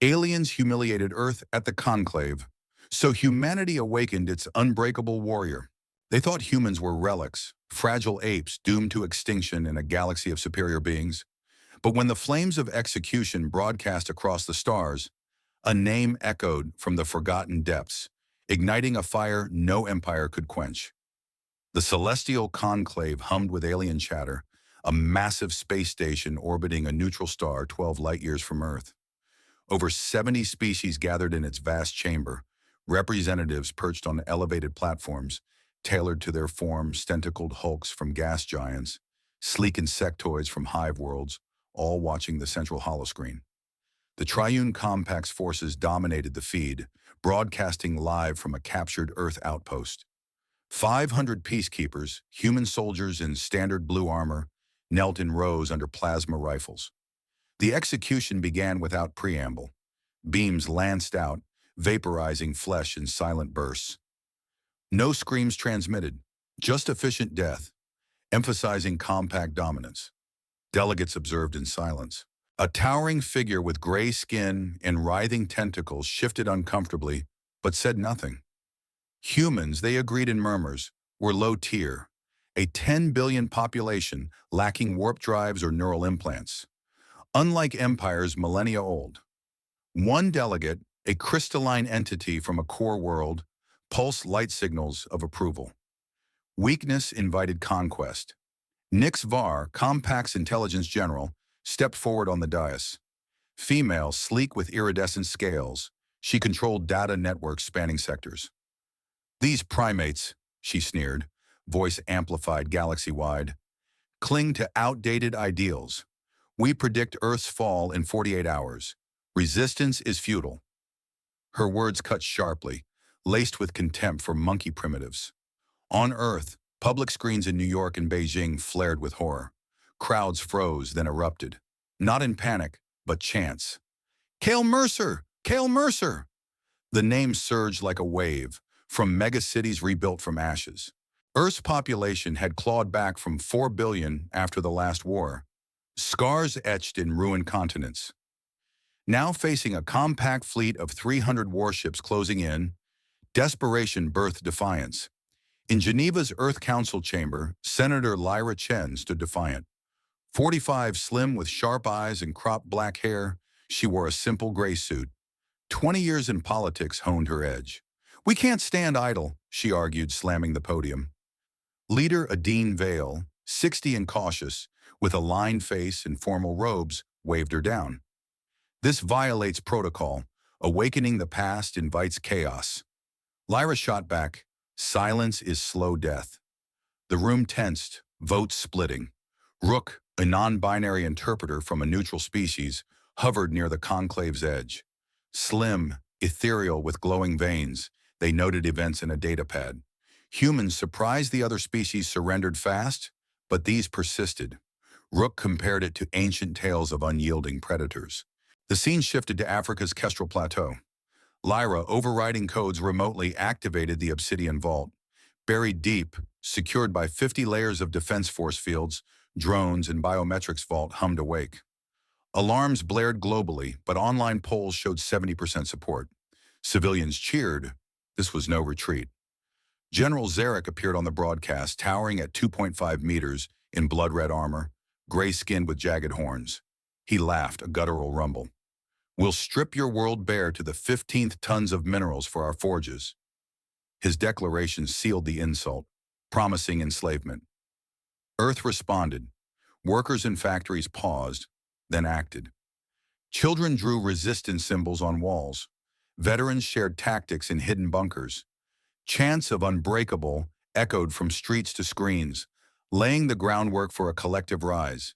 Aliens humiliated Earth at the Conclave. So humanity awakened its unbreakable warrior. They thought humans were relics, fragile apes doomed to extinction in a galaxy of superior beings. But when the flames of execution broadcast across the stars, a name echoed from the forgotten depths, igniting a fire no empire could quench. The Celestial Conclave hummed with alien chatter, a massive space station orbiting a neutral star 12 light-years from Earth. Over 70 species gathered in its vast chamber, representatives perched on elevated platforms, tailored to their forms, tentacled hulks from gas giants, sleek insectoids from hive worlds, all watching the central holoscreen. The Triune Compact's forces dominated the feed, broadcasting live from a captured Earth outpost. 500 peacekeepers, human soldiers in standard blue armor, knelt in rows under plasma rifles. The execution began without preamble. Beams lanced out, vaporizing flesh in silent bursts. No screams transmitted, just efficient death, emphasizing compact dominance. Delegates observed in silence. A towering figure with gray skin and writhing tentacles shifted uncomfortably, but said nothing. Humans, they agreed in murmurs, were low tier, a 10 billion population lacking warp drives or neural implants. Unlike empires millennia old. One delegate, a crystalline entity from a core world, pulsed light signals of approval. Weakness invited conquest. Nix Var, Compact's intelligence general, stepped forward on the dais. Female, sleek with iridescent scales, she controlled data networks spanning sectors. These primates, she sneered, voice amplified galaxy-wide, cling to outdated ideals. We predict Earth's fall in 48 hours. Resistance is futile. Her words cut sharply, laced with contempt for monkey primitives. On Earth, public screens in New York and Beijing flared with horror. Crowds froze, then erupted. Not in panic, but chants. Kael Mercer! Kael Mercer! The name surged like a wave, from megacities rebuilt from ashes. Earth's population had clawed back from 4 billion after the last war, scars etched in ruined continents. Now facing a compact fleet of 300 warships closing in, desperation birthed defiance. In Geneva's Earth Council chamber, Senator Lyra Chen stood defiant. 45, slim with sharp eyes and cropped black hair, she wore a simple gray suit. 20 years in politics honed her edge. We can't stand idle, she argued, slamming the podium. Leader Adine Vale, 60 and cautious, with a lined face and formal robes, waved her down. This violates protocol. Awakening the past invites chaos. Lyra shot back. Silence is slow death. The room tensed, votes splitting. Rook, a non-binary interpreter from a neutral species, hovered near the conclave's edge. Slim, ethereal with glowing veins, they noted events in a datapad. Humans surprised the other species surrendered fast, but these persisted. Rook compared it to ancient tales of unyielding predators. The scene shifted to Africa's Kestrel Plateau. Lyra, overriding codes remotely, activated the obsidian vault. Buried deep, secured by 50 layers of defense force fields, drones and biometrics vault hummed awake. Alarms blared globally, but online polls showed 70% support. Civilians cheered. This was no retreat. General Zarek appeared on the broadcast, towering at 2.5 meters in blood-red armor, gray-skinned with jagged horns. He laughed, a guttural rumble. We'll strip your world bare to the 15th tons of minerals for our forges. His declaration sealed the insult, promising enslavement. Earth responded. Workers in factories paused, then acted. Children drew resistance symbols on walls. Veterans shared tactics in hidden bunkers. Chants of Unbreakable echoed from streets to screens, laying the groundwork for a collective rise.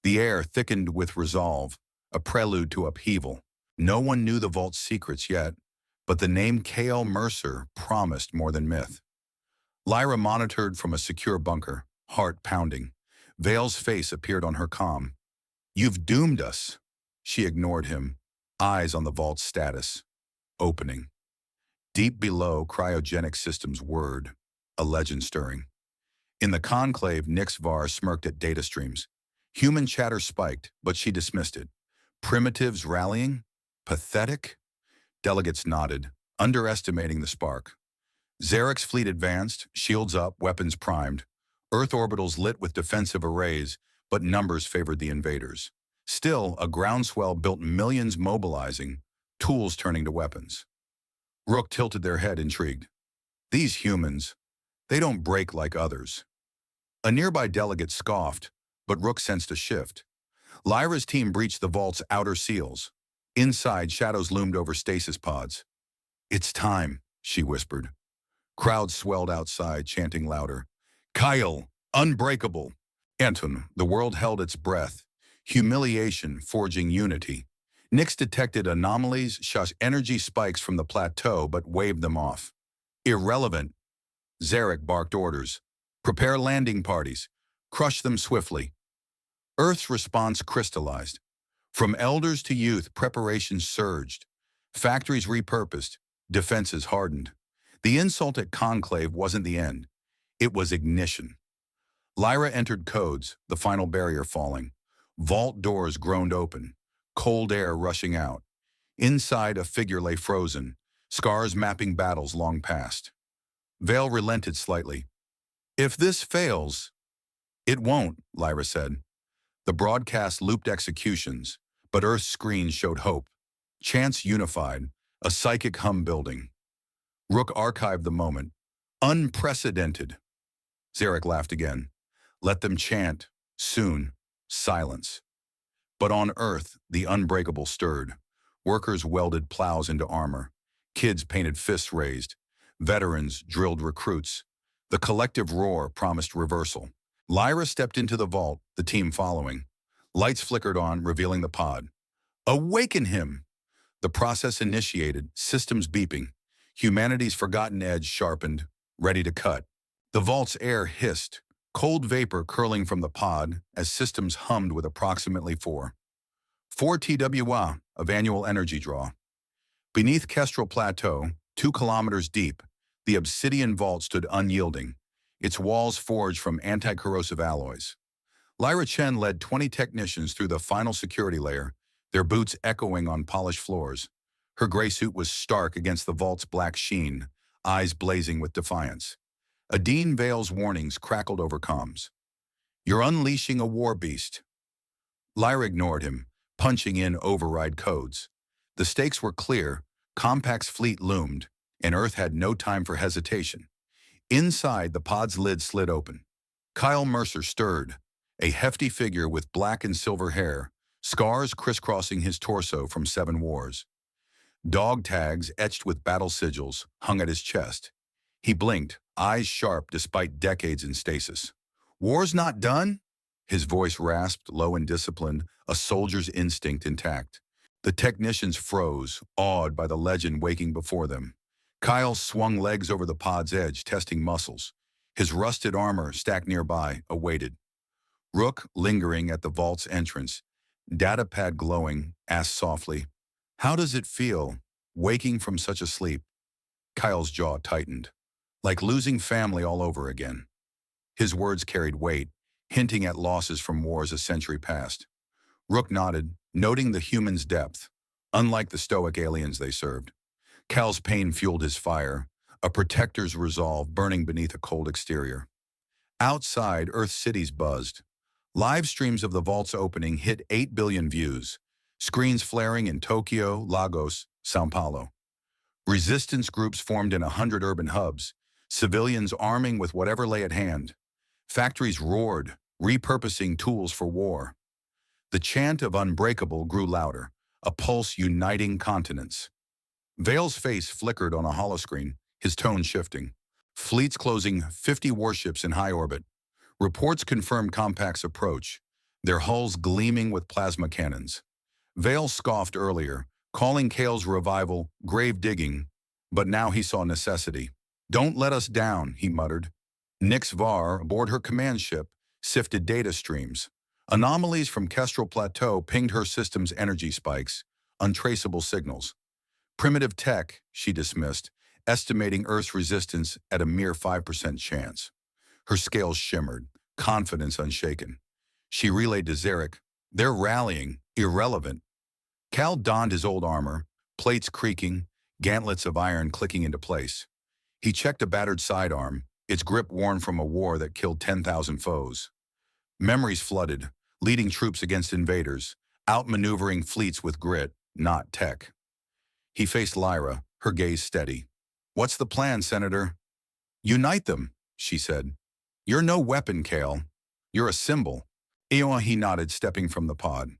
The air thickened with resolve, a prelude to upheaval. No one knew the vault's secrets yet, but the name Kael Mercer promised more than myth. Lyra monitored from a secure bunker, heart pounding. Vale's face appeared on her comm. You've doomed us. She ignored him, eyes on the vault's status. Opening. Deep below, cryogenic systems whirred, a legend stirring. In the conclave, Nix Var smirked at data streams. Human chatter spiked, but she dismissed it. Primitives rallying? Pathetic? Delegates nodded, underestimating the spark. Zarek's fleet advanced, shields up, weapons primed. Earth orbitals lit with defensive arrays, but numbers favored the invaders. Still, a groundswell built millions mobilizing, tools turning to weapons. Rook tilted their head, intrigued. These humans, they don't break like others. A nearby delegate scoffed, but Rook sensed a shift. Lyra's team breached the vault's outer seals. Inside, shadows loomed over stasis pods. "It's time," she whispered. Crowds swelled outside, chanting louder. "Kael, unbreakable." Anton, the world held its breath. Humiliation forging unity. Nyx detected anomalies, shot energy spikes from the plateau, but waved them off. Irrelevant. Zarek barked orders. Prepare landing parties. Crush them swiftly. Earth's response crystallized. From elders to youth, preparations surged. Factories repurposed. Defenses hardened. The insult at Conclave wasn't the end. It was ignition. Lyra entered codes, the final barrier falling. Vault doors groaned open. Cold air rushing out. Inside, a figure lay frozen, scars mapping battles long past. Vale relented slightly. "If this fails—" "It won't," Lyra said. The broadcast looped executions, but Earth's screen showed hope. Chants unified, a psychic hum building. Rook archived the moment. Unprecedented. Zarek laughed again. Let them chant. Soon, silence. But on Earth, the unbreakable stirred. Workers welded plows into armor. Kids painted fists raised. Veterans drilled recruits. The collective roar promised reversal. Lyra stepped into the vault, the team following. Lights flickered on, revealing the pod. Awaken him! The process initiated, systems beeping. Humanity's forgotten edge sharpened, ready to cut. The vault's air hissed, cold vapor curling from the pod as systems hummed with approximately 4 TWA of annual energy draw. Beneath Kestrel Plateau, 2 kilometers deep, the obsidian vault stood unyielding, its walls forged from anti-corrosive alloys. Lyra Chen led 20 technicians through the final security layer, their boots echoing on polished floors. Her gray suit was stark against the vault's black sheen, eyes blazing with defiance. Adine Vale's warnings crackled over comms. You're unleashing a war beast. Lyra ignored him, punching in override codes. The stakes were clear, Compact's fleet loomed, and Earth had no time for hesitation. Inside, the pod's lid slid open. Kael Mercer stirred, a hefty figure with black and silver hair, scars crisscrossing his torso from 7 wars. Dog tags etched with battle sigils hung at his chest. He blinked, eyes sharp despite decades in stasis. War's not done? His voice rasped, low and disciplined, a soldier's instinct intact. The technicians froze, awed by the legend waking before them. Kyle swung legs over the pod's edge, testing muscles. His rusted armor, stacked nearby, awaited. Rook, lingering at the vault's entrance, datapad glowing, asked softly, How does it feel, waking from such a sleep? Kyle's jaw tightened, like losing family all over again. His words carried weight, hinting at losses from wars a century past. Rook nodded, noting the human's depth, unlike the stoic aliens they served. Cal's pain fueled his fire, a protector's resolve burning beneath a cold exterior. Outside, Earth cities buzzed. Live streams of the vault's opening hit 8 billion views, screens flaring in Tokyo, Lagos, Sao Paulo. Resistance groups formed in 100 urban hubs, civilians arming with whatever lay at hand. Factories roared, repurposing tools for war. The chant of Unbreakable grew louder, a pulse uniting continents. Vale's face flickered on a holoscreen, his tone shifting. Fleets closing 50 warships in high orbit. Reports confirmed Compact's approach, their hulls gleaming with plasma cannons. Vale scoffed earlier, calling Kael's revival grave digging, but now he saw necessity. Don't let us down, he muttered. Nyx Var, aboard her command ship, sifted data streams. Anomalies from Kestrel Plateau pinged her system's energy spikes, untraceable signals. Primitive tech, she dismissed, estimating Earth's resistance at a mere 5% chance. Her scales shimmered, confidence unshaken. She relayed to Zarek, they're rallying, irrelevant. Cal donned his old armor, plates creaking, gauntlets of iron clicking into place. He checked a battered sidearm, its grip worn from a war that killed 10,000 foes. Memories flooded, leading troops against invaders, outmaneuvering fleets with grit, not tech. He faced Lyra, her gaze steady. "What's the plan, Senator?" "Unite them," she said. "You're no weapon, Kael. You're a symbol." He nodded, stepping from the pod.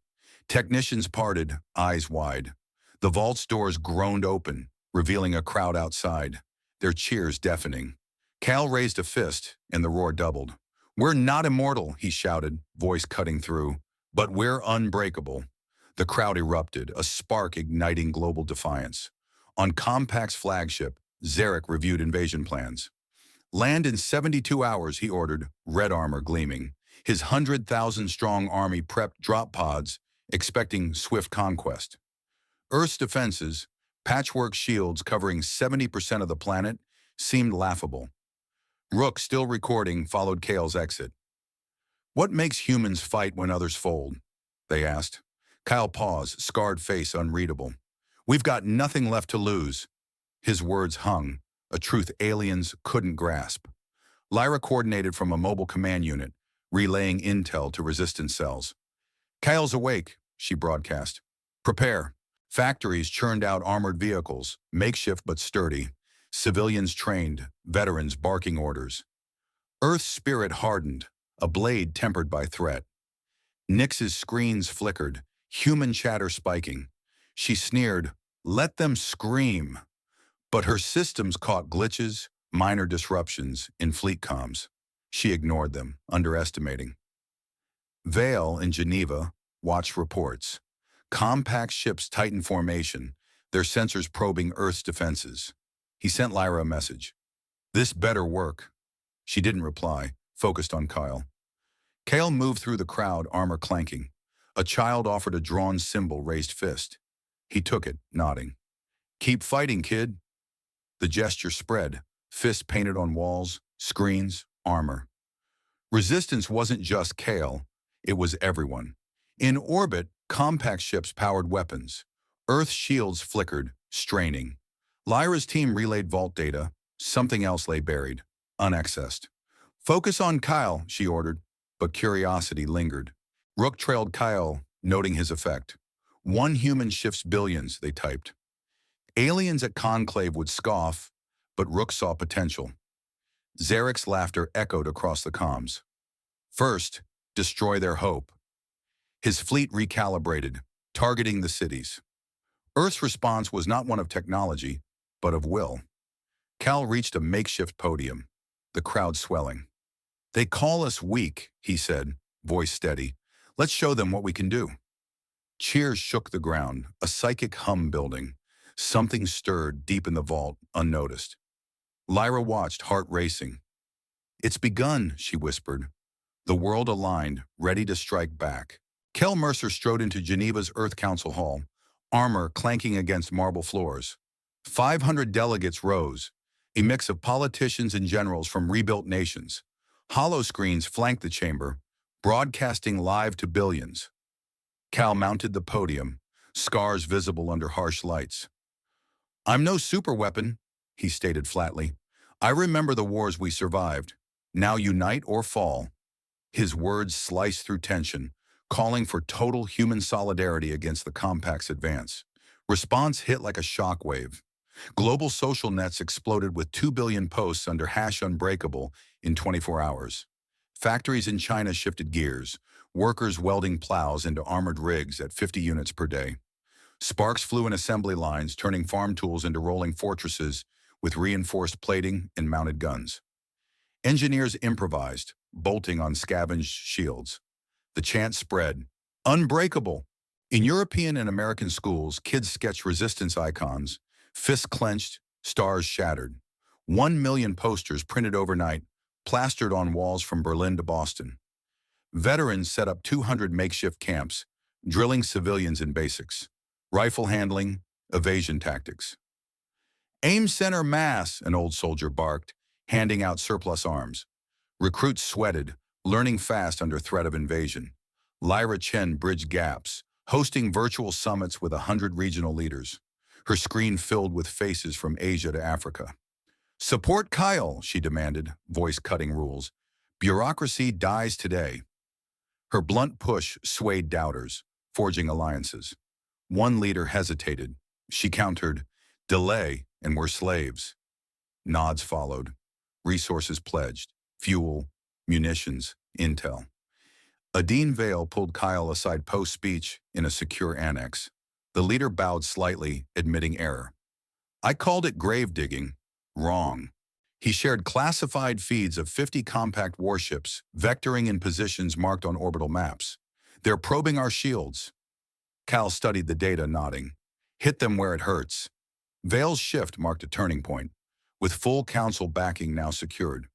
Technicians parted, eyes wide. The vault's doors groaned open, revealing a crowd outside, their cheers deafening. Kael raised a fist, and the roar doubled. "We're not immortal," he shouted, voice cutting through, "but we're unbreakable." The crowd erupted, a spark igniting global defiance. On Compact's flagship, Zarek reviewed invasion plans. "Land in 72 hours, he ordered, red armor gleaming. His 100,000-strong army prepped drop pods, expecting swift conquest. Earth's defenses, patchwork shields covering 70% of the planet, seemed laughable. Rook, still recording, followed Kael's exit. "What makes humans fight when others fold?" they asked. Kael paused, scarred face unreadable. "We've got nothing left to lose." His words hung, a truth aliens couldn't grasp. Lyra coordinated from a mobile command unit, relaying intel to resistance cells. "Kael's awake," she broadcast. "Prepare." Factories churned out armored vehicles, makeshift but sturdy. Civilians trained, veterans barking orders. Earth's spirit hardened, a blade tempered by threat. Nyx's screens flickered, human chatter spiking. She sneered, "Let them scream." But her systems caught glitches, minor disruptions in fleet comms. She ignored them, underestimating. Vale in Geneva watched reports. Compact ships tighten formation, their sensors probing Earth's defenses. He sent Lyra a message. "This better work." She didn't reply, focused on Kael. Kael moved through the crowd, armor clanking. A child offered a drawn symbol, raised fist. He took it, nodding. "Keep fighting, kid." The gesture spread, fists painted on walls, screens, armor. Resistance wasn't just Kael, it was everyone. In orbit, compact ships powered weapons. Earth's shields flickered, straining. Lyra's team relayed vault data. Something else lay buried, unaccessed. "Focus on Kael," she ordered, but curiosity lingered. Rook trailed Kael, noting his effect. "One human shifts billions," they typed. Aliens at Conclave would scoff, but Rook saw potential. Zarek's laughter echoed across the comms. "First, destroy their hope." His fleet recalibrated, targeting the cities. Earth's response was not one of technology, but of will. Kael reached a makeshift podium, the crowd swelling. "They call us weak," he said, voice steady. "Let's show them what we can do." Cheers shook the ground, a psychic hum building. Something stirred deep in the vault, unnoticed. Lyra watched, heart racing. "It's begun," she whispered. The world aligned, ready to strike back. Kael Mercer strode into Geneva's Earth Council Hall, armor clanking against marble floors. 500 delegates rose, a mix of politicians and generals from rebuilt nations. Hollow screens flanked the chamber, broadcasting live to billions. Kael mounted the podium, scars visible under harsh lights. "I'm no superweapon," he stated flatly. "I remember the wars we survived. Now unite or fall." His words sliced through tension, calling for total human solidarity against the Compact's advance. Response hit like a shockwave. Global social nets exploded with 2 billion posts under #Unbreakable in 24 hours. Factories in China shifted gears, workers welding plows into armored rigs at 50 units per day. Sparks flew in assembly lines, turning farm tools into rolling fortresses with reinforced plating and mounted guns. Engineers improvised, bolting on scavenged shields. The chant spread, "Unbreakable!" In European and American schools, kids sketched resistance icons, fists clenched, stars shattered. 1 million posters printed overnight, plastered on walls from Berlin to Boston. Veterans set up 200 makeshift camps, drilling civilians in basics. Rifle handling, evasion tactics. "Aim center mass," an old soldier barked, handing out surplus arms. Recruits sweated, learning fast under threat of invasion. Lyra Chen bridged gaps, hosting virtual summits with 100 regional leaders, her screen filled with faces from Asia to Africa. Support Kyle, she demanded, voice cutting rules. Bureaucracy dies today. Her blunt push swayed doubters, forging alliances. One leader hesitated. She countered, delay, and we're slaves. Nods followed. Resources pledged. Fuel, munitions, intel. Adine Vale pulled Kyle aside post-speech in a secure annex. The leader bowed slightly, admitting error. I called it grave digging. Wrong. He shared classified feeds of 50 compact warships, vectoring in positions marked on orbital maps. They're probing our shields. Cal studied the data, nodding. Hit them where it hurts. Vale's shift marked a turning point, with full council backing now secured.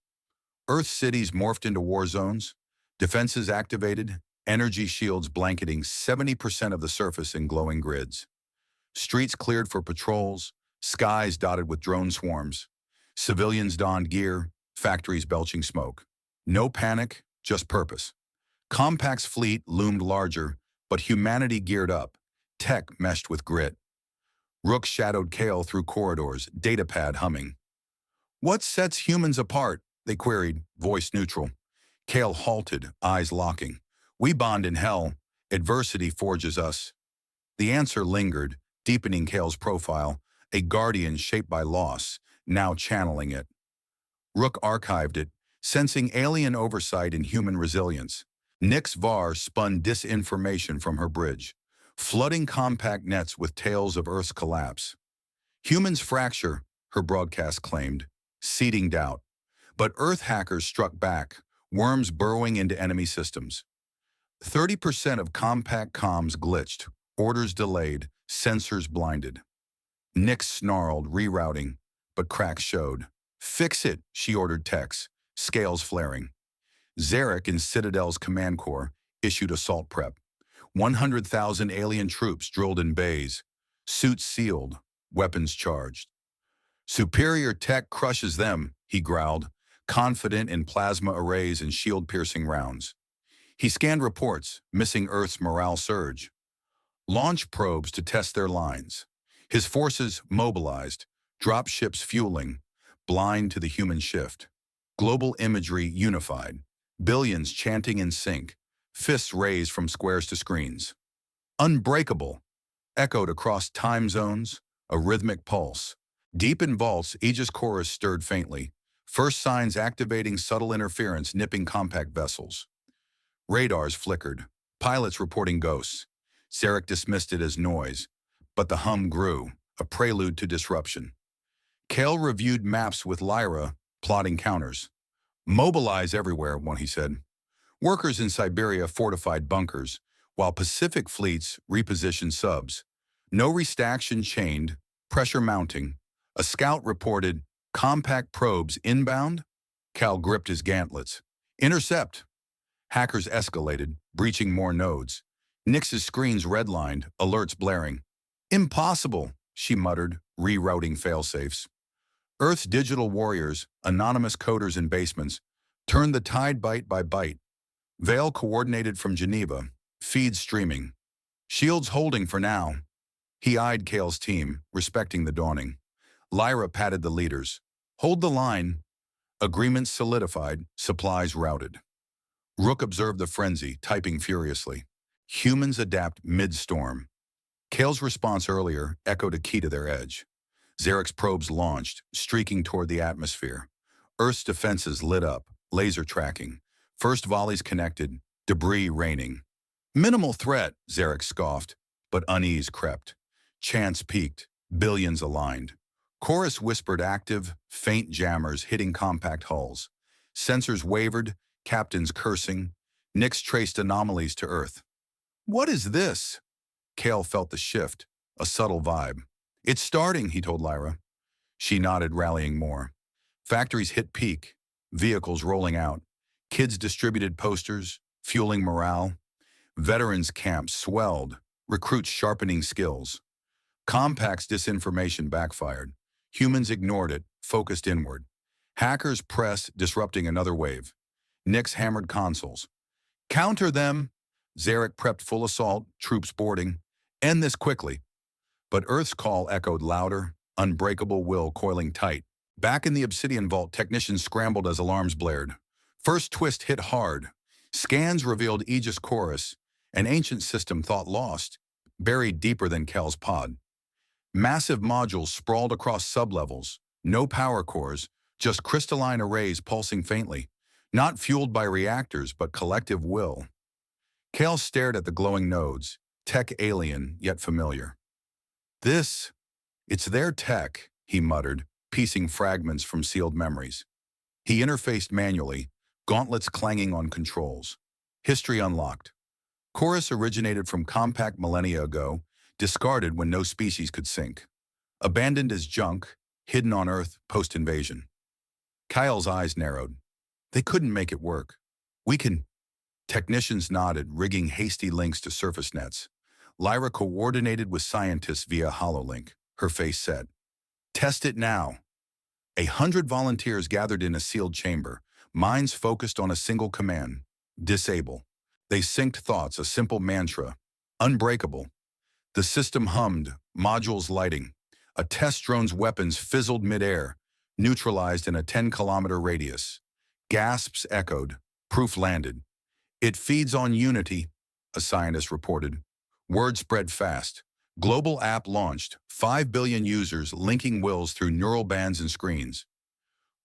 Earth cities morphed into war zones, defenses activated, energy shields blanketing 70% of the surface in glowing grids. Streets cleared for patrols, skies dotted with drone swarms. Civilians donned gear, factories belching smoke. No panic, just purpose. Compact's fleet loomed larger, but humanity geared up. Tech meshed with grit. Rook shadowed Kael through corridors, datapad humming. What sets humans apart? They queried, voice neutral. Kael halted, eyes locking. We bond in hell. Adversity forges us. The answer lingered, deepening Kael's profile, a guardian shaped by loss, now channeling it. Rook archived it, sensing alien oversight and human resilience. Nyx Var spun disinformation from her bridge, flooding compact nets with tales of Earth's collapse. Humans fracture, her broadcast claimed, seeding doubt. But Earth hackers struck back, worms burrowing into enemy systems. 30% of compact comms glitched, orders delayed, sensors blinded. Nyx snarled, rerouting, but cracks showed. Fix it, she ordered techs, scales flaring. Zarek in Citadel's command corps issued assault prep. 100,000 alien troops drilled in bays, suits sealed, weapons charged. Superior tech crushes them, he growled, confident in plasma arrays and shield-piercing rounds. He scanned reports, missing Earth's morale surge. Launch probes to test their lines. His forces mobilized, dropships fueling, blind to the human shift. Global imagery unified, billions chanting in sync, fists raised from squares to screens. Unbreakable, echoed across time zones, a rhythmic pulse. Deep in vaults, Aegis Chorus stirred faintly, first signs activating subtle interference nipping compact vessels. Radars flickered, pilots reporting ghosts. Zarek dismissed it as noise, but the hum grew, a prelude to disruption. Kael reviewed maps with Lyra, plotting counters. Mobilize everywhere, one he said. Workers in Siberia fortified bunkers, while Pacific fleets repositioned subs. No restaction chained, pressure mounting. A scout reported, compact probes inbound. Cal gripped his gauntlets. Intercept. Hackers escalated, breaching more nodes. Nyx's screens redlined, alerts blaring. Impossible, she muttered, rerouting failsafes. Earth's digital warriors, anonymous coders in basements, turned the tide byte by byte. Vale coordinated from Geneva, feeds streaming. Shields holding for now. He eyed Kael's team, respecting the dawning. Lyra patted the leaders. Hold the line. Agreements solidified, supplies routed. Rook observed the frenzy, typing furiously. Humans adapt mid-storm. Kael's response earlier echoed a key to their edge. Zarek's probes launched, streaking toward the atmosphere. Earth's defenses lit up, laser tracking. First volleys connected, debris raining. Minimal threat, Zarek scoffed, but unease crept. Chance peaked, billions aligned. Chorus whispered active, faint jammers hitting compact hulls. Sensors wavered, captains cursing. Nyx traced anomalies to Earth. What is this? Kael felt the shift, a subtle vibe. It's starting, he told Lyra. She nodded, rallying more. Factories hit peak, vehicles rolling out. Kids distributed posters, fueling morale. Veterans camps swelled, recruits sharpening skills. Compact's disinformation backfired. Humans ignored it, focused inward. Hackers pressed, disrupting another wave. Nyx hammered consoles. Counter them! Zarek prepped full assault, troops boarding. End this quickly. But Earth's call echoed louder, unbreakable will coiling tight. Back in the Obsidian Vault, technicians scrambled as alarms blared. First twist hit hard. Scans revealed Aegis Chorus, an ancient system thought lost, buried deeper than Kael's pod. Massive modules sprawled across sublevels, no power cores, just crystalline arrays pulsing faintly, not fueled by reactors but collective will. Kael stared at the glowing nodes, tech alien yet familiar. It's their tech, he muttered, piecing fragments from sealed memories. He interfaced manually, gauntlets clanging on controls. History unlocked. Chorus originated from Compact millennia ago, discarded when no species could sink. Abandoned as junk, hidden on Earth post-invasion. Kyle's eyes narrowed. They couldn't make it work. We can. Technicians nodded, rigging hasty links to surface nets. Lyra coordinated with scientists via HoloLink, her face set. Test it now. 100 volunteers gathered in a sealed chamber, minds focused on a single command: disable. They synced thoughts, a simple mantra: unbreakable. The system hummed, modules lighting. A test drone's weapons fizzled midair, neutralized in a 10-kilometer radius. Gasps echoed. Proof landed. It feeds on unity, a scientist reported. Word spread fast. Global app launched, 5 billion users linking wills through neural bands and screens.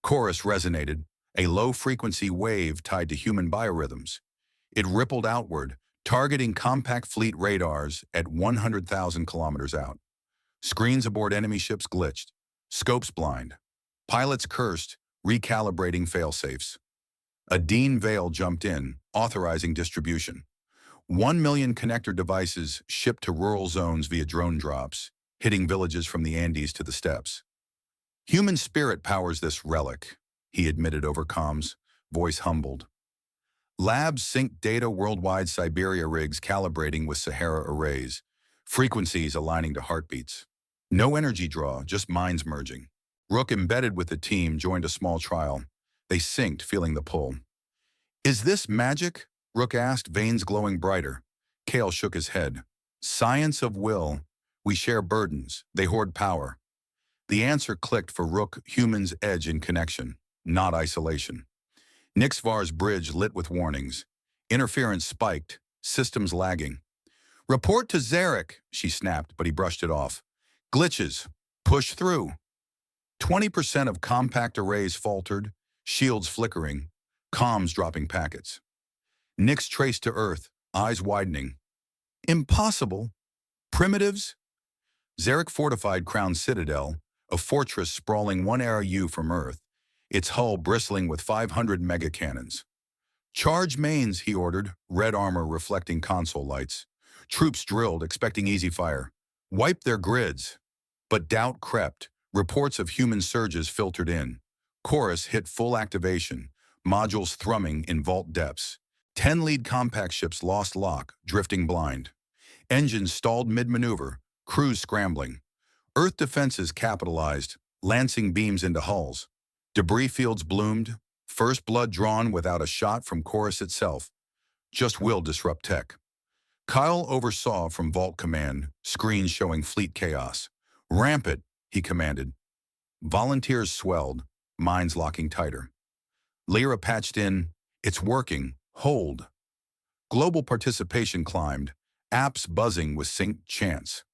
Chorus resonated, a low-frequency wave tied to human biorhythms. It rippled outward, targeting compact fleet radars at 100,000 kilometers out. Screens aboard enemy ships glitched, scopes blind. Pilots cursed, recalibrating failsafes. A Dean Vale jumped in, authorizing distribution. 1 million connector devices shipped to rural zones via drone drops, hitting villages from the Andes to the steppes. Human spirit powers this relic, he admitted over comms, voice humbled. Labs sync data worldwide, Siberia rigs calibrating with Sahara arrays, frequencies aligning to heartbeats. No energy draw, just minds merging. Rook, embedded with the team, joined a small trial. They synced, feeling the pull. Is this magic? Rook asked, veins glowing brighter. Kael shook his head. Science of will. We share burdens. They hoard power. The answer clicked for Rook, humans edge in connection, not isolation. Nixvar's bridge lit with warnings. Interference spiked, systems lagging. Report to Zarek, she snapped, but he brushed it off. Glitches. Push through. 20% of compact arrays faltered, shields flickering, comms dropping packets. Nix traced to Earth, eyes widening. Impossible. Primitives? Zarek fortified Crown Citadel, a fortress sprawling 1 ARU from Earth, its hull bristling with 500 megacannons. Charge mains, he ordered, red armor reflecting console lights. Troops drilled, expecting easy fire. Wipe their grids. But doubt crept. Reports of human surges filtered in. Chorus hit full activation, modules thrumming in vault depths. 10 lead compact ships lost lock, drifting blind. Engines stalled mid-maneuver, crews scrambling. Earth defenses capitalized, lancing beams into hulls. Debris fields bloomed, first blood drawn without a shot from Chorus itself. Just will disrupt tech. Kael oversaw from Vault Command, screens showing fleet chaos. Ramp it, he commanded. Volunteers swelled, minds locking tighter. Lyra patched in, it's working, hold. Global participation climbed, apps buzzing with synced chants.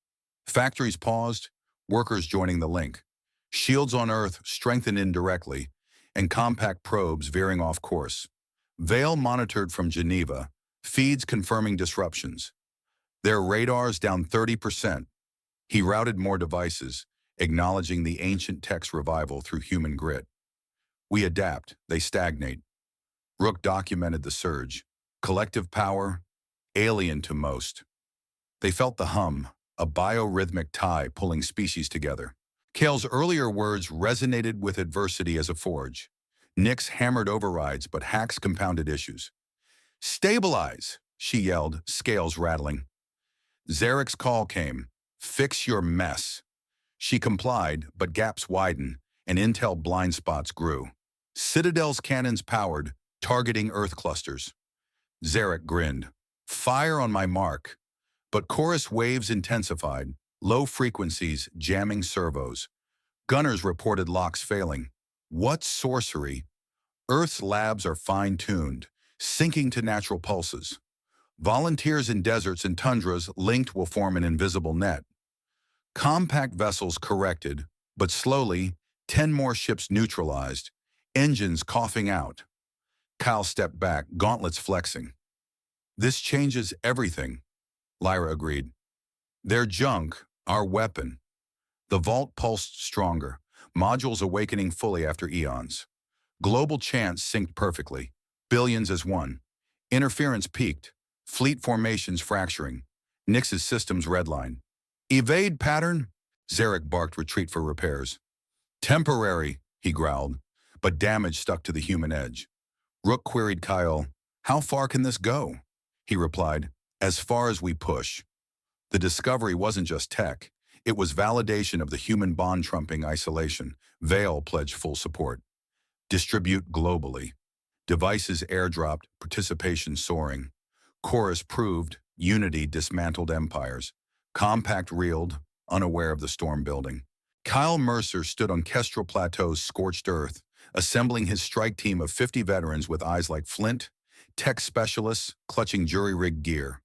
Factories paused, workers joining the link. Shields on Earth strengthened indirectly, and compact probes veering off course. Vale monitored from Geneva, feeds confirming disruptions. Their radars down 30%. He routed more devices, acknowledging the ancient tech's revival through human grit. We adapt, they stagnate. Rook documented the surge. Collective power, alien to most. They felt the hum, a biorhythmic tie pulling species together. Kael's earlier words resonated with adversity as a forge. Nix hammered overrides, but hacks compounded issues. Stabilize, she yelled, scales rattling. Zarek's call came. Fix your mess. She complied, but gaps widened, and intel blind spots grew. Citadel's cannons powered, targeting Earth clusters. Zarek grinned. Fire on my mark. But chorus waves intensified, low frequencies jamming servos. Gunners reported locks failing. What sorcery? Earth's labs are fine-tuned, syncing to natural pulses. Volunteers in deserts and tundras linked will form an invisible net. Compact vessels corrected, but slowly, 10 more ships neutralized, engines coughing out. Kael stepped back, gauntlets flexing. This changes everything, Lyra agreed. Their junk, our weapon. The vault pulsed stronger, modules awakening fully after eons. Global chance synced perfectly, billions as one. Interference peaked, fleet formations fracturing. Nyx's systems redline. Evade pattern? Zarek barked retreat for repairs. Temporary, he growled, but damage stuck to the human edge. Rook queried Kael, how far can this go? He replied, as far as we push. The discovery wasn't just tech. It was validation of the human bond trumping isolation. Vale pledged full support. Distribute globally. Devices airdropped, participation soaring. Chorus proved, unity dismantled empires. Compact reeled, unaware of the storm building. Kael Mercer stood on Kestrel Plateau's scorched earth, assembling his strike team of 50 veterans with eyes like flint, tech specialists clutching jury-rigged gear.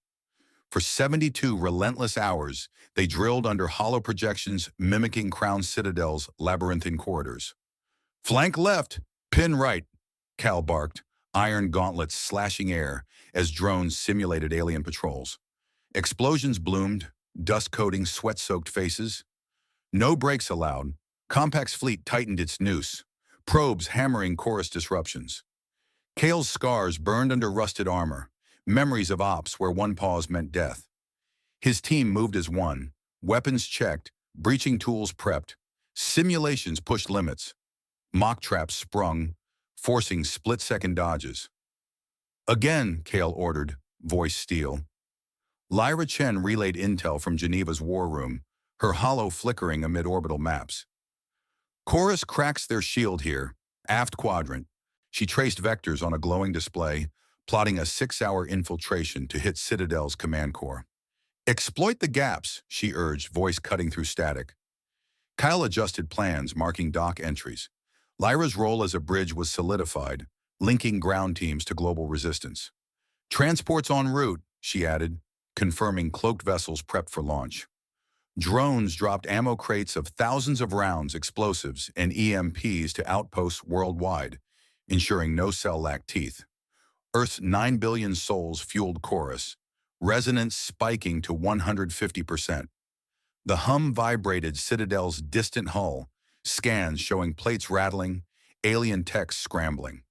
For 72 relentless hours, they drilled under hollow projections mimicking Crown Citadel's labyrinthine corridors. Flank left, pin right, Kael barked, iron gauntlets slashing air as drones simulated alien patrols. Explosions bloomed, dust coating sweat-soaked faces. No brakes allowed. Compact's fleet tightened its noose, probes hammering chorus disruptions. Kael's scars burned under rusted armor, memories of ops where one pause meant death. His team moved as one, weapons checked, breaching tools prepped, simulations pushed limits. Mock traps sprung, forcing split-second dodges. Again, Kael ordered, voice steel. Lyra Chen relayed intel from Geneva's war room, her hollow flickering amid orbital maps. Chorus cracks their shield here, aft quadrant. She traced vectors on a glowing display, plotting a 6-hour infiltration to hit Citadel's command core. Exploit the gaps, she urged, voice cutting through static. Kael adjusted plans, marking dock entries. Lyra's role as a bridge was solidified, linking ground teams to global resistance. Transports en route, she added, confirming cloaked vessels prepped for launch. Drones dropped ammo crates of thousands of rounds, explosives, and EMPs to outposts worldwide, ensuring no cell lacked teeth. Earth's 9 billion souls fueled chorus, resonance spiking to 150%. The hum vibrated Citadel's distant hull, scans showing plates rattling, alien techs scrambling.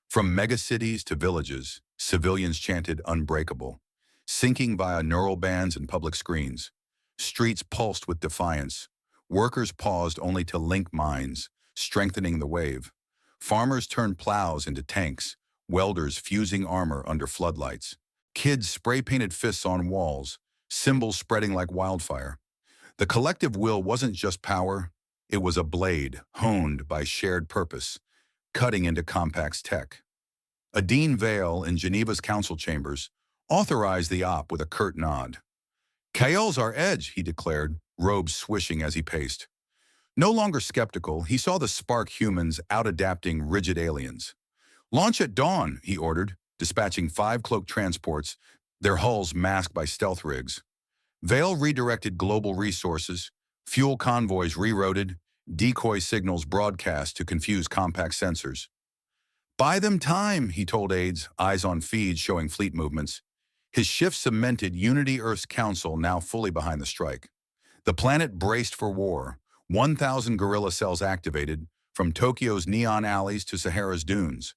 From megacities to villages, civilians chanted Unbreakable, syncing via neural bands and public screens. Streets pulsed with defiance. Workers paused only to link minds, strengthening the wave. Farmers turned plows into tanks, welders fusing armor under floodlights. Kids spray-painted fists on walls, symbols spreading like wildfire. The collective will wasn't just power, it was a blade honed by shared purpose, cutting into Compact's tech. Adine Vale in Geneva's council chambers authorized the op with a curt nod. Kael's our edge, he declared, robes swishing as he paced. No longer skeptical, he saw the spark humans out-adapting rigid aliens. Launch at dawn, he ordered, dispatching 5 cloaked transports, their hulls masked by stealth rigs. Vale redirected global resources, fuel convoys rerouted, decoy signals broadcast to confuse Compact sensors. Buy them time, he told aides, eyes on feeds showing fleet movements. His shift cemented Unity Earth's council now fully behind the strike. The planet braced for war, 1,000 guerrilla cells activated, from Tokyo's neon alleys to Sahara's dunes.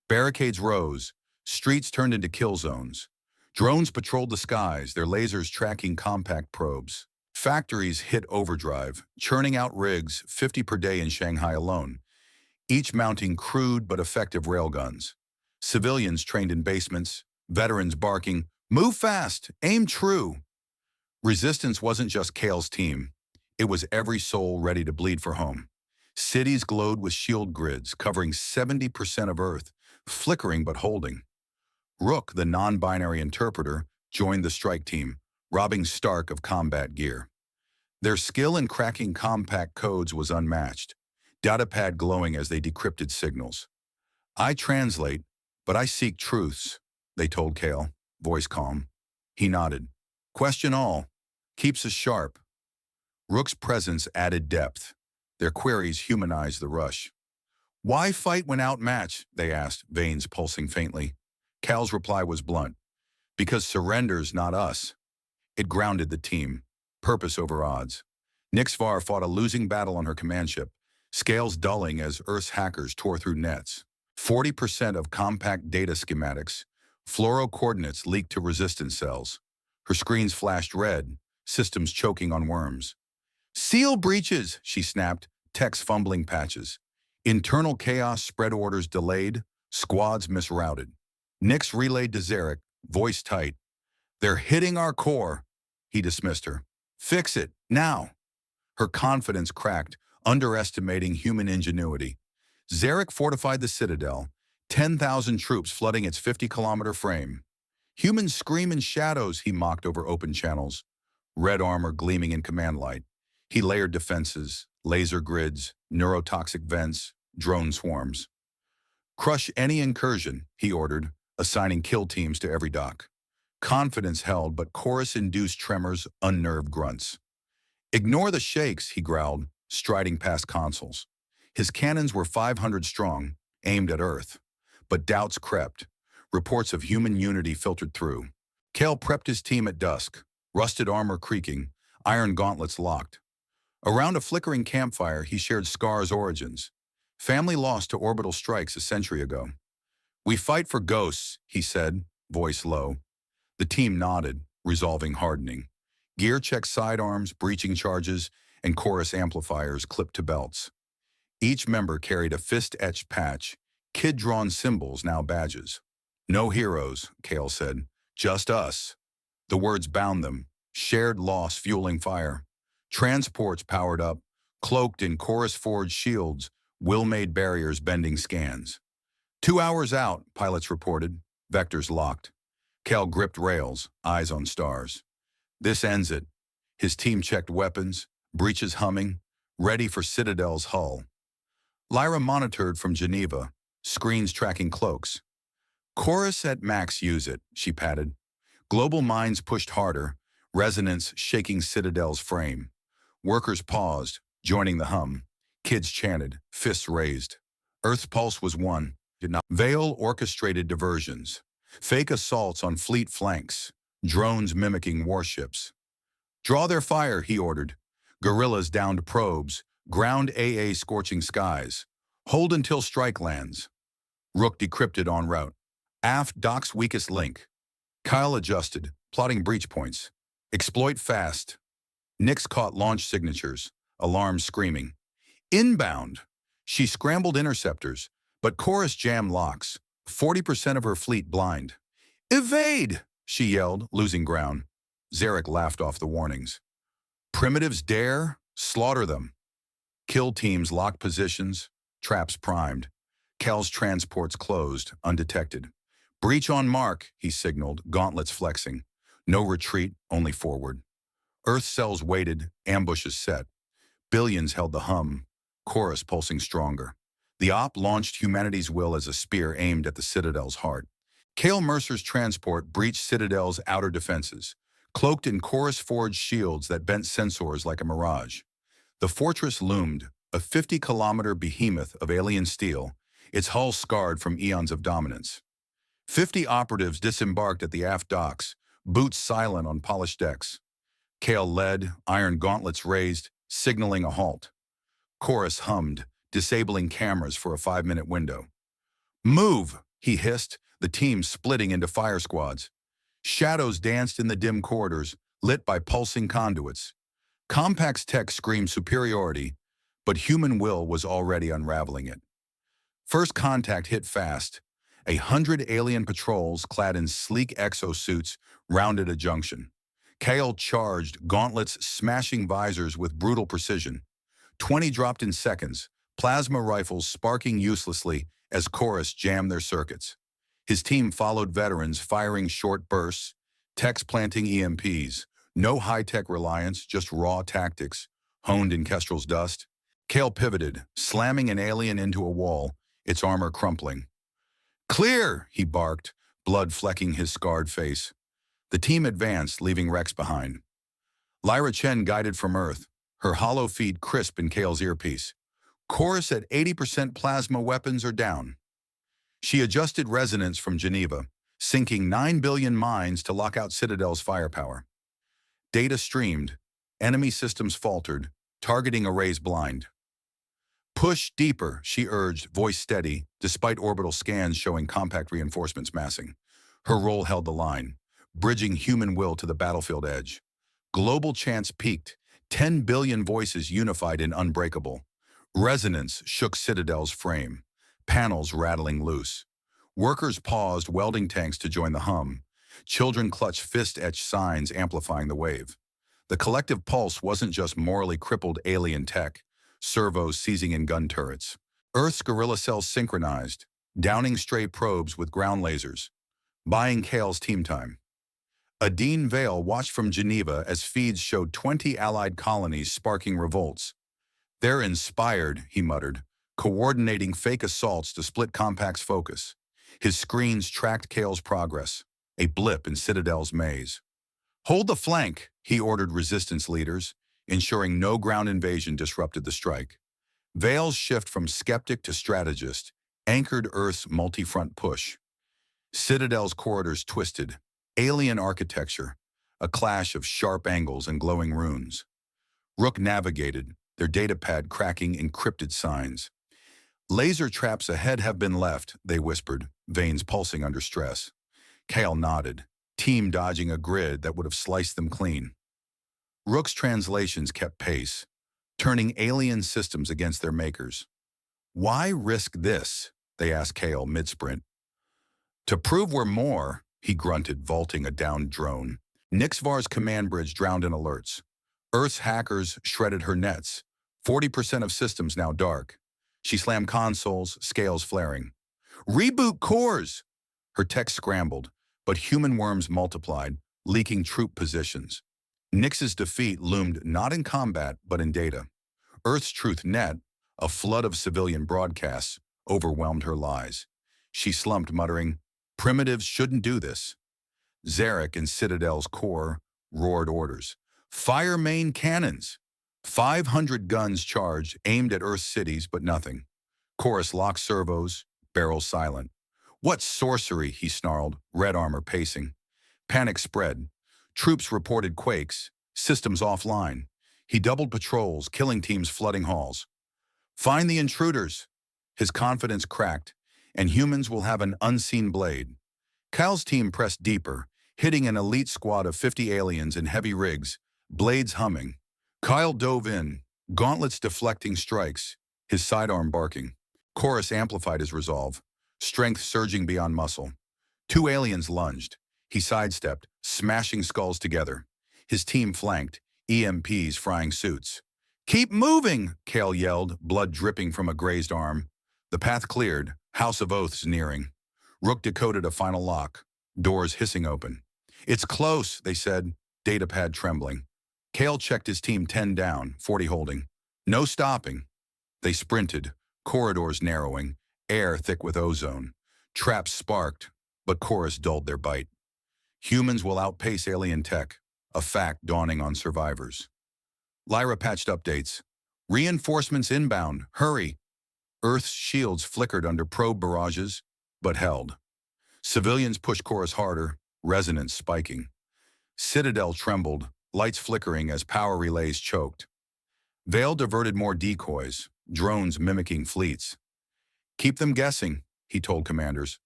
Barricades rose, streets turned into kill zones. Drones patrolled the skies, their lasers tracking Compact probes. Factories hit overdrive, churning out rigs 50 per day in Shanghai alone, each mounting crude but effective railguns. Civilians trained in basements, veterans barking, "Move fast, aim true." Resistance wasn't just Kael's team. It was every soul ready to bleed for home. Cities glowed with shield grids covering 70% of Earth, flickering but holding. Rook, the non-binary interpreter, joined the strike team, robbing Stark of combat gear. Their skill in cracking compact codes was unmatched, datapad glowing as they decrypted signals. "I translate, but I seek truths," they told Kael, voice calm. He nodded. "Question all. Keeps us sharp." Rook's presence added depth. Their queries humanized the rush. "Why fight when outmatched?" they asked, veins pulsing faintly. Cal's reply was blunt. "Because surrender's not us." It grounded the team. Purpose over odds. Nixvar fought a losing battle on her command ship, scales dulling as Earth's hackers tore through nets. 40% of compact data schematics, fluoro coordinates leaked to resistance cells. Her screens flashed red, systems choking on worms. "Seal breaches," she snapped, text fumbling patches. Internal chaos, spread orders delayed, squads misrouted. Nix relayed to Zarek, voice tight. "They're hitting our core." He dismissed her. "Fix it, now." Her confidence cracked, underestimating human ingenuity. Zarek fortified the Citadel, 10,000 troops flooding its 50-kilometer frame. "Humans scream in shadows," he mocked over open channels. Red armor gleaming in command light. He layered defenses, laser grids, neurotoxic vents, drone swarms. "Crush any incursion," he ordered, assigning kill teams to every dock. Confidence held, but chorus-induced tremors unnerved grunts. "Ignore the shakes," he growled, striding past consoles. His cannons were 500 strong, aimed at Earth. But doubts crept. Reports of human unity filtered through. Kael prepped his team at dusk, rusted armor creaking, iron gauntlets locked. Around a flickering campfire, he shared Scar's origins. Family lost to orbital strikes a century ago. "We fight for ghosts," he said, voice low. The team nodded, resolving hardening. Gear check sidearms, breaching charges, and chorus amplifiers clipped to belts. Each member carried a fist-etched patch, kid-drawn symbols now badges. "No heroes," Kael said. "Just us." The words bound them, shared loss fueling fire. Transports powered up, cloaked in chorus-forged shields, will-made barriers bending scans. 2 hours out, pilots reported, vectors locked. Kael gripped rails, eyes on stars. "This ends it." His team checked weapons, breaches humming, ready for Citadel's hull. Lyra monitored from Geneva, screens tracking cloaks. "Chorus at max use it," she patted. Global minds pushed harder, resonance shaking Citadel's frame. Workers paused, joining the hum. Kids chanted, fists raised. Earth's pulse was one. Did not. Veil orchestrated diversions. Fake assaults on fleet flanks. Drones mimicking warships. "Draw their fire," he ordered. Guerrillas downed probes. Ground AA scorching skies. "Hold until strike lands." Rook decrypted en route. Aft dock's weakest link. Kyle adjusted, plotting breach points. "Exploit fast." Nix caught launch signatures, alarms screaming. "Inbound." She scrambled interceptors, but chorus jammed locks, 40% of her fleet blind. "Evade!" she yelled, losing ground. Zarek laughed off the warnings. "Primitives dare? Slaughter them." Kill teams locked positions, traps primed. Kel's transports closed, undetected. "Breach on mark," he signaled, gauntlets flexing. No retreat, only forward. Earth cells waited, ambushes set. Billions held the hum, chorus pulsing stronger. The op launched humanity's will as a spear aimed at the Citadel's heart. Kael Mercer's transport breached Citadel's outer defenses, cloaked in chorus-forged shields that bent sensors like a mirage. The fortress loomed, a 50-kilometer behemoth of alien steel, its hull scarred from eons of dominance. 50 operatives disembarked at the aft docks, boots silent on polished decks. Kael led, iron gauntlets raised, signaling a halt. Chorus hummed, disabling cameras for a 5-minute window. "Move!" he hissed, the team splitting into fire squads. Shadows danced in the dim corridors, lit by pulsing conduits. Compact's tech screamed superiority, but human will was already unraveling it. First contact hit fast. 100 alien patrols clad in sleek exosuits rounded a junction. Kael charged, gauntlets smashing visors with brutal precision. 20 dropped in seconds, plasma rifles sparking uselessly as chorus jammed their circuits. His team followed veterans firing short bursts, Techs planting EMPs. No high-tech reliance, just raw tactics, honed in Kestrel's dust. Kael pivoted, slamming an alien into a wall, its armor crumpling. "Clear!" he barked, blood flecking his scarred face. The team advanced, leaving Rex behind. Lyra Chen guided from Earth, her hollow feed crisp in Kael's earpiece. Chorus at 80% plasma weapons are down. She adjusted resonance from Geneva, sinking 9 billion mines to lock out Citadel's firepower. Data streamed, enemy systems faltered, targeting arrays blind. "Push deeper," she urged, voice steady, despite orbital scans showing compact reinforcements massing. Her role held the line, bridging human will to the battlefield edge. Global chants peaked, 10 billion voices unified in Unbreakable. Resonance shook Citadel's frame, panels rattling loose. Workers paused, welding tanks to join the hum. Children clutched fist-etched signs amplifying the wave. The collective pulse wasn't just morally crippled alien tech, servos seizing in gun turrets. Earth's guerrilla cells synchronized, downing stray probes with ground lasers, buying Kael's team time. Adine Vale watched from Geneva as feeds showed 20 allied colonies sparking revolts. "They're inspired," he muttered, coordinating fake assaults to split Compact's focus. His screens tracked Kael's progress, a blip in Citadel's maze. "Hold the flank," he ordered resistance leaders, ensuring no ground invasion disrupted the strike. Vale's shift from skeptic to strategist anchored Earth's multi-front push. Citadel's corridors twisted, alien architecture, a clash of sharp angles and glowing runes. Rook navigated, their datapad cracking encrypted signs. "Laser traps ahead have been left," they whispered, veins pulsing under stress. Kael nodded, team dodging a grid that would have sliced them clean. Rook's translations kept pace, turning alien systems against their makers. "Why risk this?" they asked Kael mid-sprint. "To prove we're more," he grunted, vaulting a downed drone. Nixvar's command bridge drowned in alerts. Earth's hackers shredded her nets, 40% of systems now dark. She slammed consoles, scales flaring. "Reboot cores!" Her tech scrambled, but human worms multiplied, leaking troop positions. Nix's defeat loomed not in combat, but in data. Earth's truth net, a flood of civilian broadcasts, overwhelmed her lies. She slumped, muttering, "Primitives shouldn't do this." Zarek in Citadel's core roared orders. "Fire main cannons!" 500 guns charged, aimed at Earth's cities, but nothing. Chorus locked servos, barrels silent. "What sorcery!" he snarled, red armor pacing. Panic spread. Troops reported quakes, systems offline. He doubled patrols, killing teams flooding halls. "Find the intruders!" His confidence cracked, and humans will have an unseen blade. Kael's team pressed deeper, hitting an elite squad of 50 aliens in heavy rigs, blades humming. Kael dove in, gauntlets deflecting strikes, his sidearm barking. Chorus amplified his resolve, strength surging beyond muscle. 2 aliens lunged. He sidestepped, smashing skulls together. His team flanked, EMPs frying suits. "Keep moving!" Kael yelled, blood dripping from a grazed arm. The path cleared, House of Oaths nearing. Rook decoded a final lock, doors hissing open. "It's close," they said, datapad trembling. Kael checked his team, 10 down, 40 holding. No stopping. They sprinted, corridors narrowing, air thick with ozone. Traps sparked, but Chorus dulled their bite. Humans will outpace alien tech, a fact dawning on survivors. Lyra patched updates. "Reinforcements inbound, hurry!" Earth's shields flickered under probe barrages, but held. Civilians pushed Chorus harder, resonance spiking. Citadel trembled, lights flickering as power relays choked. Vale diverted more decoys, drones mimicking fleets. "Keep them guessing," he told commanders.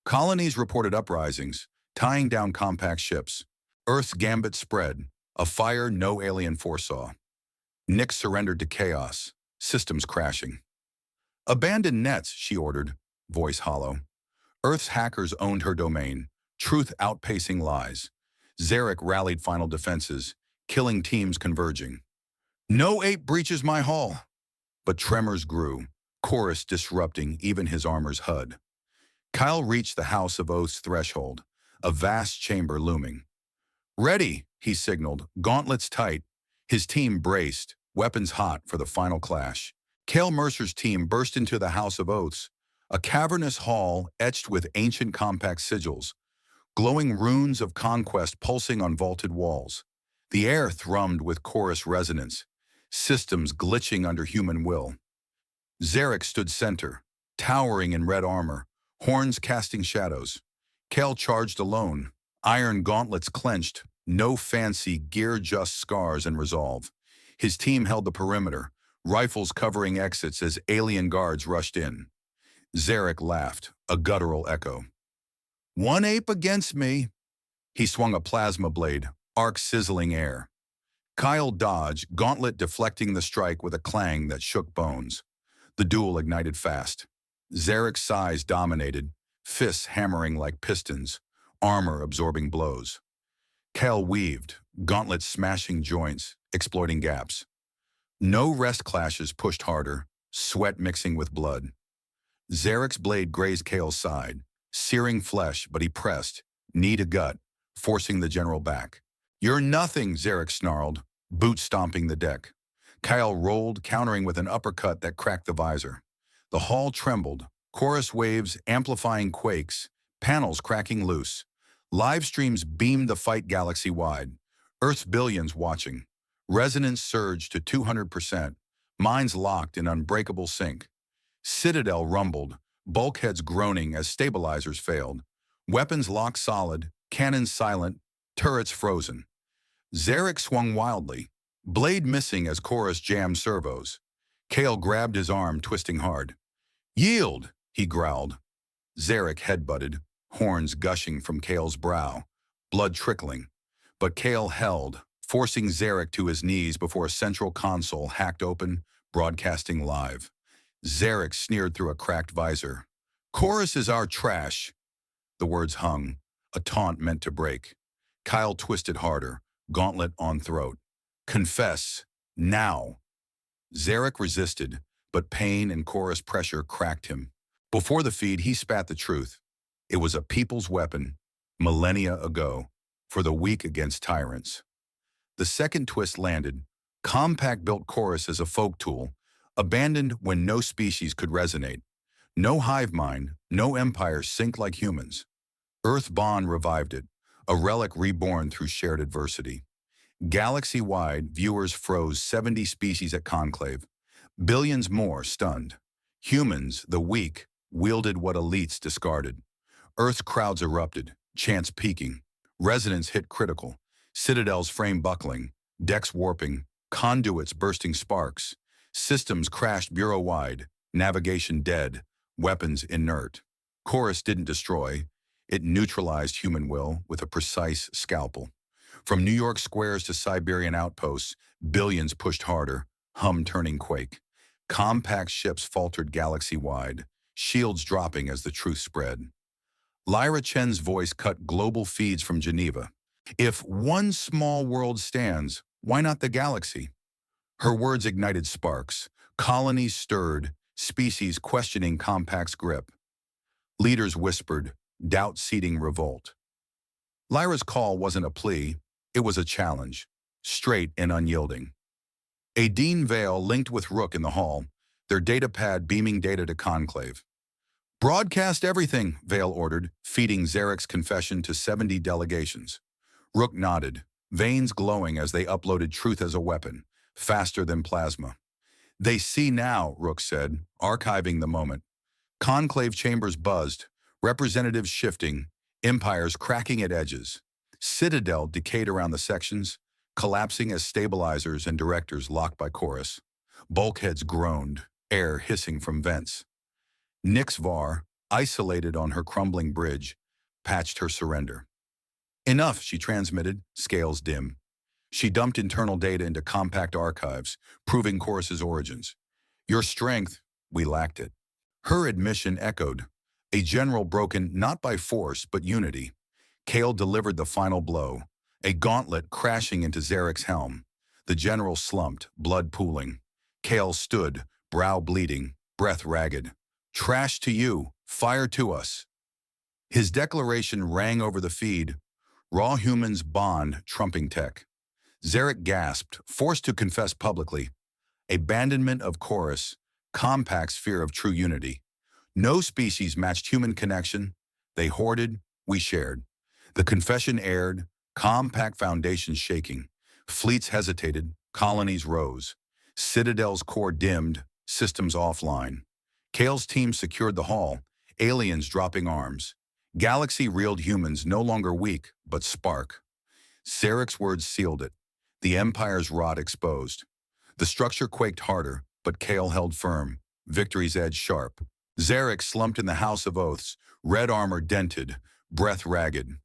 Colonies reported uprisings, tying down compact ships. Earth's gambit spread, a fire no alien foresaw. Nyx surrendered to chaos, systems crashing. "Abandon nets," she ordered, voice hollow. Earth's hackers owned her domain, truth outpacing lies. Zarek rallied final defenses, killing teams converging. "No ape breaches my hull." But tremors grew, Chorus disrupting even his armor's HUD. Kael reached the House of Oath's threshold, a vast chamber looming. Ready, he signaled, gauntlets tight. His team braced, weapons hot for the final clash. Kael Mercer's team burst into the House of Oaths, a cavernous hall etched with ancient compact sigils, glowing runes of conquest pulsing on vaulted walls. The air thrummed with chorus resonance, systems glitching under human will. Zarek stood center, towering in red armor, horns casting shadows. Kael charged alone, iron gauntlets clenched, no fancy gear, just scars and resolve. His team held the perimeter, rifles covering exits as alien guards rushed in. Zarek laughed, a guttural echo. One ape against me. He swung a plasma blade, arc sizzling air. Kyle dodged, gauntlet deflecting the strike with a clang that shook bones. The duel ignited fast. Zarek's size dominated, fists hammering like pistons, armor absorbing blows. Kael weaved, gauntlet smashing joints, exploiting gaps. No rest clashes pushed harder, sweat mixing with blood. Zarek's blade grazed Kael's side, searing flesh, but he pressed, knee to gut, forcing the general back. You're nothing, Zarek snarled, boot stomping the deck. Kael rolled, countering with an uppercut that cracked the visor. The hall trembled, chorus waves amplifying quakes, panels cracking loose. Live streams beamed the fight galaxy-wide, Earth's billions watching. Resonance surged to 200%, minds locked in unbreakable sync. Citadel rumbled, bulkheads groaning as stabilizers failed. Weapons locked solid, cannons silent, turrets frozen. Zarek swung wildly, blade missing as chorus jammed servos. Kael grabbed his arm, twisting hard. Yield, he growled. Zarek headbutted, horns gushing from Kael's brow, blood trickling. But Kael held, forcing Zarek to his knees before a central console hacked open, broadcasting live. Zarek sneered through a cracked visor. Chorus is our trash. The words hung, a taunt meant to break. Kyle twisted harder, gauntlet on throat. Confess, now. Zarek resisted, but pain and chorus pressure cracked him. Before the feed, he spat the truth. It was a people's weapon, millennia ago, for the weak against tyrants. The second twist landed. Compact built chorus as a folk tool, abandoned when no species could resonate. No hive mind, no empire sink like humans. Earth Bond revived it, a relic reborn through shared adversity. Galaxy-wide, viewers froze 70 species at Conclave. Billions more stunned. Humans, the weak, wielded what elites discarded. Earth's crowds erupted, chants peaking. Resonance hit critical. Citadels frame buckling, decks warping, conduits bursting sparks. Systems crashed bureau-wide, navigation dead, weapons inert. Chorus didn't destroy. It neutralized human will with a precise scalpel. From New York squares to Siberian outposts, billions pushed harder, hum turning quake. Compact ships faltered galaxy-wide, shields dropping as the truth spread. Lyra Chen's voice cut global feeds from Geneva. If one small world stands, why not the galaxy? Her words ignited sparks. Colonies stirred, species questioning Compact's grip. Leaders whispered, doubt seeding revolt. Lyra's call wasn't a plea, it was a challenge, straight and unyielding. Adine Vale linked with Rook in the hall, their datapad beaming data to Conclave. Broadcast everything, Vale ordered, feeding Zarek's confession to 70 delegations. Rook nodded, veins glowing as they uploaded truth as a weapon, faster than plasma. They see now, Rook said, archiving the moment. Conclave chambers buzzed, representatives shifting, empires cracking at edges. Citadel decayed around the sections, collapsing as stabilizers and directors locked by chorus. Bulkheads groaned, air hissing from vents. Nixvar, isolated on her crumbling bridge, patched her surrender. Enough, she transmitted, scales dim. She dumped internal data into compact archives, proving Chorus's origins. Your strength, we lacked it. Her admission echoed, a general broken not by force but unity. Kael delivered the final blow, a gauntlet crashing into Zarek's helm. The general slumped, blood pooling. Kael stood, brow bleeding, breath ragged. Trash to you, fire to us. His declaration rang over the feed. Raw humans bond trumping tech. Zarek gasped, forced to confess publicly. Abandonment of Chorus, Compact's fear of true unity. No species matched human connection. They hoarded, we shared. The confession aired, Compact foundations shaking. Fleets hesitated, colonies rose. Citadel's core dimmed, systems offline. Kael's team secured the hall, aliens dropping arms. Galaxy reeled humans no longer weak, but spark. Zarek's words sealed it. The Empire's rot exposed. The structure quaked harder, but Kael held firm, victory's edge sharp. Zarek slumped in the House of Oaths, red armor dented, breath ragged.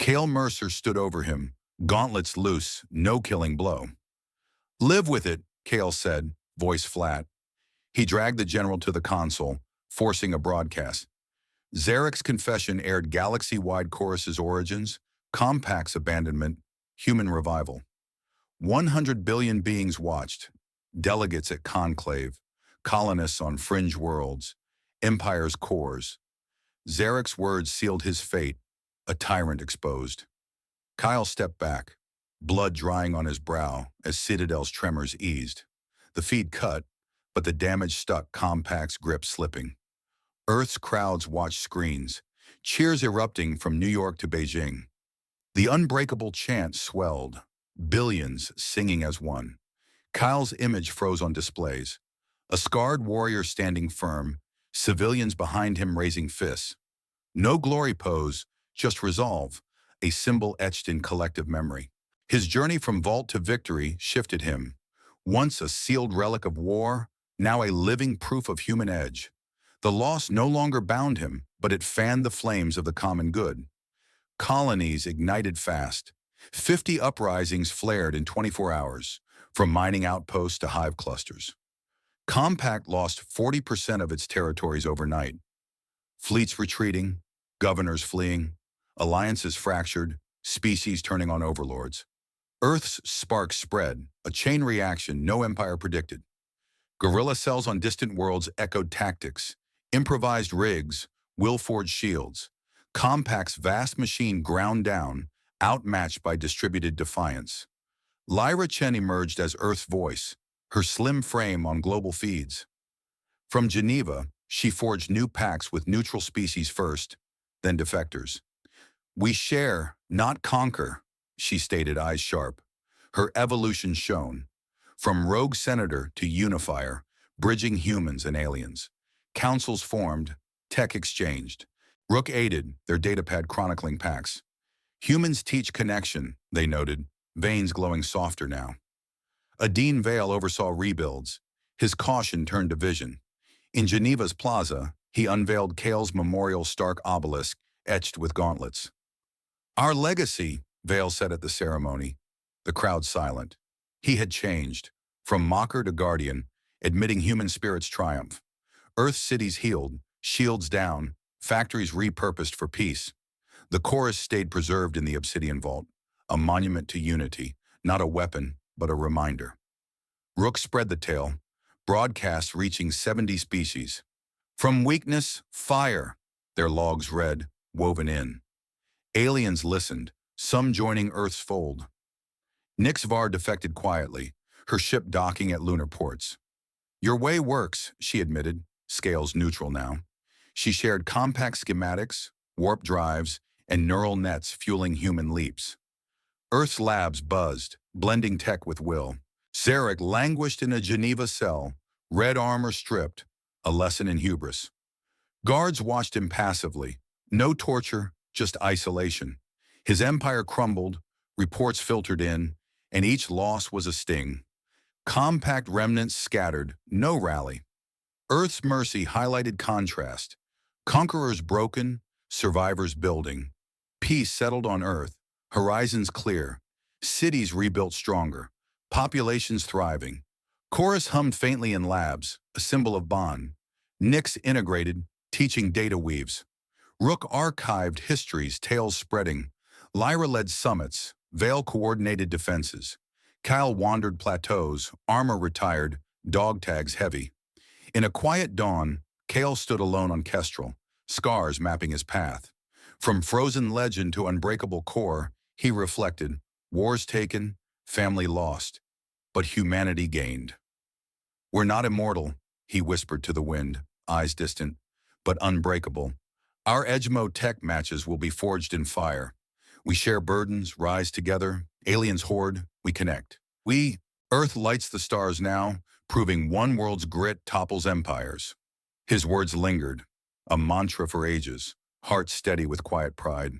Kael Mercer stood over him, gauntlets loose, no killing blow. "Live with it," Kael said, voice flat. He dragged the general to the console, forcing a broadcast. Zarek's confession aired galaxy-wide Chorus's origins, Compact's abandonment, human revival. 100 billion beings watched, delegates at Conclave, colonists on fringe worlds, Empire's cores. Zarek's words sealed his fate, a tyrant exposed. Kyle stepped back, blood drying on his brow as Citadel's tremors eased. The feed cut, but the damage stuck, Compact's grip slipping. Earth's crowds watched screens, cheers erupting from New York to Beijing. The unbreakable chant swelled, billions singing as one. Kyle's image froze on displays. A scarred warrior standing firm, civilians behind him raising fists. No glory pose, just resolve, a symbol etched in collective memory. His journey from vault to victory shifted him. Once a sealed relic of war, now a living proof of human edge. The loss no longer bound him, but it fanned the flames of the common good. Colonies ignited fast. 50 uprisings flared in 24 hours, from mining outposts to hive clusters. Compact lost 40% of its territories overnight. Fleets retreating, governors fleeing, alliances fractured, species turning on overlords. Earth's sparks spread, a chain reaction no empire predicted. Guerrilla cells on distant worlds echoed tactics, improvised rigs, will-forged shields. Compact's vast machine ground down, outmatched by distributed defiance. Lyra Chen emerged as Earth's voice, her slim frame on global feeds. From Geneva, she forged new pacts with neutral species first, then defectors. "We share, not conquer," she stated, eyes sharp. Her evolution shone. From rogue senator to unifier, bridging humans and aliens. Councils formed, tech exchanged. Rook aided, their datapad chronicling pacts. Humans teach connection, they noted, veins glowing softer now. Adine Vale oversaw rebuilds. His caution turned to vision. In Geneva's plaza, he unveiled Kael's memorial stark obelisk, etched with gauntlets. "Our legacy," Vale said at the ceremony. The crowd silent. He had changed, from mocker to guardian, admitting human spirit's triumph. Earth's cities healed, shields down, factories repurposed for peace. The chorus stayed preserved in the obsidian vault, a monument to unity, not a weapon, but a reminder. Rook spread the tale, broadcasts reaching 70 species. From weakness, fire, their logs read, woven in. Aliens listened, some joining Earth's fold. Nixvar defected quietly, her ship docking at lunar ports. "Your way works," she admitted, scales neutral now. She shared compact schematics, warp drives, and neural nets fueling human leaps. Earth's labs buzzed, blending tech with will. Zarek languished in a Geneva cell, red armor stripped, a lesson in hubris. Guards watched him passively. No torture, just isolation. His empire crumbled, reports filtered in, and each loss was a sting. Compact remnants scattered, no rally. Earth's mercy highlighted contrast. Conquerors broken, survivors building. Peace settled on Earth, horizons clear. Cities rebuilt stronger, populations thriving. Chorus hummed faintly in labs, a symbol of bond. Nyx integrated, teaching data weaves. Rook archived histories, tales spreading. Lyra led summits, Vale coordinated defenses. Kael wandered plateaus, armor retired, dog tags heavy. In a quiet dawn, Kael stood alone on Kestrel, scars mapping his path. From frozen legend to unbreakable core, He reflected, wars taken, family lost, but humanity gained. We're not immortal, he whispered to the wind, eyes distant, but unbreakable. Our edge mode tech matches will be forged in fire. We share burdens, rise together, aliens hoard, we connect. Earth lights the stars now, proving one world's grit topples empires. His words lingered, a mantra for ages, heart steady with quiet pride.